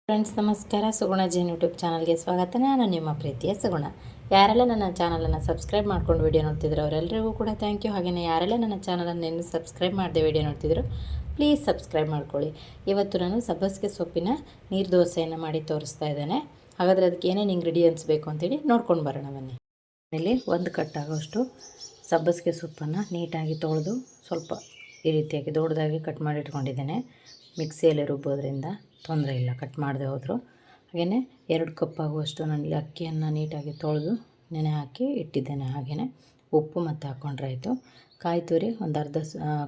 Friends ನಮಸ್ಕಾರ. ಸುಗುಣ Jain YouTube ಚಾನಲ್ಗೆ ಸ್ವಾಗತ. ನಾನು ನಿಮ್ಮ ಪ್ರೀತಿಯ ಸುಗುಣ. ಯಾರೆಲ್ಲ ನನ್ನ ಚಾನಲನ್ನು ಸಬ್ಸ್ಕ್ರೈಬ್ ಮಾಡ್ಕೊಂಡು ವೀಡಿಯೋ ನೋಡ್ತಿದ್ರು ಅವರೆಲ್ಲರಿಗೂ ಕೂಡ ಥ್ಯಾಂಕ್ ಯು. ಹಾಗೆಯೇ ಯಾರೆಲ್ಲ ನನ್ನ ಚಾನಲನ್ನು ಇನ್ನೂ ಸಬ್ಸ್ಕ್ರೈಬ್ ಮಾಡದೆ ವೀಡಿಯೋ ನೋಡ್ತಿದ್ರು ಪ್ಲೀಸ್ ಸಬ್ಸ್ಕ್ರೈಬ್ ಮಾಡ್ಕೊಳ್ಳಿ. ಇವತ್ತು ನಾನು ಸಬ್ಬಸಿಗೆ ಸೊಪ್ಪಿನ ನೀರು ದೋಸೆಯನ್ನು ಮಾಡಿ ತೋರಿಸ್ತಾ ಇದ್ದೇನೆ. ಹಾಗಾದರೆ ಅದಕ್ಕೆ ಏನೇನು ಇಂಗ್ರೀಡಿಯೆಂಟ್ಸ್ ಬೇಕು ಅಂತೇಳಿ ನೋಡ್ಕೊಂಡು ಬರೋಣ ಬನ್ನಿ. ಇಲ್ಲಿ ಒಂದು ಕಟ್ಟಾಗೋಷ್ಟು ಸಬ್ಬಸಿಗೆ ಸೊಪ್ಪನ್ನು ನೀಟಾಗಿ ತೊಳೆದು ಸ್ವಲ್ಪ ಈ ರೀತಿಯಾಗಿ ದೊಡ್ಡದಾಗಿ ಕಟ್ ಮಾಡಿ ಇಟ್ಕೊಂಡಿದ್ದೇನೆ. ಮಿಕ್ಸಿಯಲ್ಲಿ ರುಬ್ಬೋದ್ರಿಂದ ತೊಂದರೆ ಇಲ್ಲ, ಕಟ್ ಮಾಡದೆ ಹೋದರು. ಹಾಗೆಯೇ 2 ಕಪ್ ಆಗುವಷ್ಟು ನಾನಿಲ್ಲಿ ಅಕ್ಕಿಯನ್ನು ನೀಟಾಗಿ ತೊಳೆದು ನೆನೆ ಹಾಕಿ ಇಟ್ಟಿದ್ದೇನೆ. ಹಾಗೆಯೇ ಉಪ್ಪು ಮತ್ತು ಹಾಕ್ಕೊಂಡ್ರೆ ಆಯಿತು. ಕಾಯಿ ತುರಿ ಒಂದು ಅರ್ಧ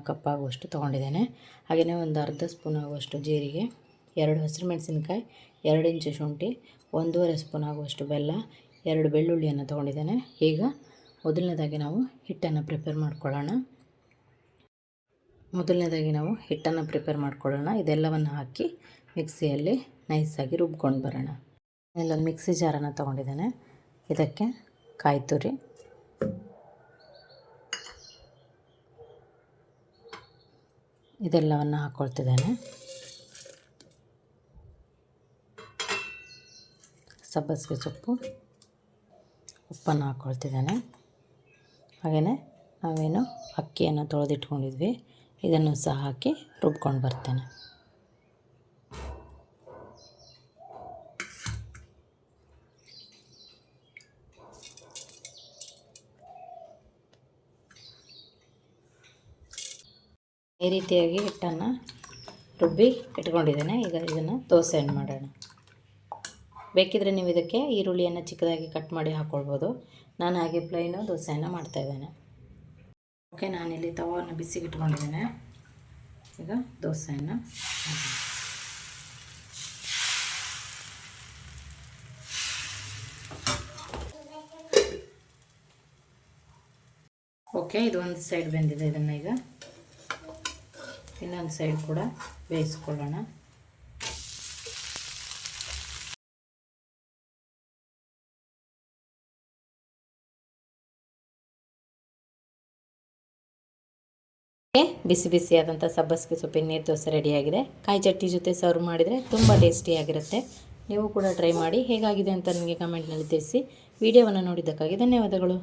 ಕಪ್ ಆಗುವಷ್ಟು ತೊಗೊಂಡಿದ್ದೇನೆ. ಹಾಗೆಯೇ ಒಂದು ಅರ್ಧ ಸ್ಪೂನ್ ಆಗುವಷ್ಟು ಜೀರಿಗೆ, 2 ಹಸಿರುಮೆಣಸಿನ್ಕಾಯಿ, 2 ಇಂಚು ಶುಂಠಿ, 1.5 ಸ್ಪೂನ್ ಆಗುವಷ್ಟು ಬೆಲ್ಲ, 2 ಬೆಳ್ಳುಳ್ಳಿಯನ್ನು ತೊಗೊಂಡಿದ್ದೇನೆ. ಈಗ ಮೊದಲನೇದಾಗಿ ನಾವು ಹಿಟ್ಟನ್ನು ಪ್ರಿಪೇರ್ ಮಾಡ್ಕೊಳ್ಳೋಣ. ಇದೆಲ್ಲವನ್ನು ಹಾಕಿ ಮಿಕ್ಸಿಯಲ್ಲಿ ನೈಸಾಗಿ ರುಬ್ಕೊಂಡು ಬರೋಣ. ಇಲ್ಲೊಂದು ಮಿಕ್ಸಿ ಜಾರನ್ನು ತೊಗೊಂಡಿದ್ದೇನೆ. ಇದಕ್ಕೆ ಕಾಯಿ ತುರಿ, ಇದೆಲ್ಲವನ್ನು ಹಾಕ್ಕೊಳ್ತಿದ್ದೇನೆ. ಸಬ್ಬಸಿಗೆ ಸೊಪ್ಪು, ಉಪ್ಪನ್ನು ಹಾಕ್ಕೊಳ್ತಿದ್ದೇನೆ. ಹಾಗೆಯೇ ನಾವೇನು ಅಕ್ಕಿಯನ್ನು ತೊಳೆದಿಟ್ಕೊಂಡಿದ್ವಿ ಇದನ್ನು ಸಹ ಹಾಕಿ ರುಬ್ಕೊಂಡು ಬರ್ತೇನೆ. ಈ ರೀತಿಯಾಗಿ ಹಿಟ್ಟನ್ನು ರುಬ್ಬಿ ಇಟ್ಕೊಂಡಿದ್ದೇನೆ. ಈಗ ಇದನ್ನು ದೋಸೆಯನ್ನು ಮಾಡೋಣ. ಬೇಕಿದ್ದರೆ ನೀವು ಇದಕ್ಕೆ ಈರುಳ್ಳಿಯನ್ನು ಚಿಕ್ಕದಾಗಿ ಕಟ್ ಮಾಡಿ ಹಾಕ್ಕೊಳ್ಬೋದು. ನಾನು ಹಾಗೆ ಪ್ಲೈನು ದೋಸೆಯನ್ನು ಮಾಡ್ತಾಯಿದ್ದೇನೆ. ಓಕೆ, ನಾನಿಲ್ಲಿ ತವವನ್ನು ಬಿಸಿಗೆ ಇಟ್ಕೊಂಡಿದ್ದೇನೆ. ಈಗ ದೋಸೆಯನ್ನು ಓಕೆ, ಇದು ಒಂದು ಸೈಡ್ ಬೆಂದಿದೆ. ಇದನ್ನು ಈಗ ಇನ್ನೊಂದು ಸೈಡ್ ಕೂಡ ಬೇಯಿಸ್ಕೊಳ್ಳೋಣ. ಬಿಸಿ ಬಿಸಿಯಾದಂಥ ಸಬ್ಬಸಿಗೆ ಸೊಪ್ಪಿನ ನೀರು ದೋಸೆ ರೆಡಿಯಾಗಿದೆ. ಕಾಯಿ ಚಟ್ನಿ ಜೊತೆ ಸರ್ವ್ ಮಾಡಿದರೆ ತುಂಬ ಟೇಸ್ಟಿಯಾಗಿರುತ್ತೆ. ನೀವು ಕೂಡ ಟ್ರೈ ಮಾಡಿ. ಹೇಗಾಗಿದೆ ಅಂತ ನನಗೆ ಕಮೆಂಟ್ನಲ್ಲಿ ತಿಳಿಸಿ. ವಿಡಿಯೋವನ್ನು ನೋಡಿದ್ದಕ್ಕಾಗಿ ಧನ್ಯವಾದಗಳು.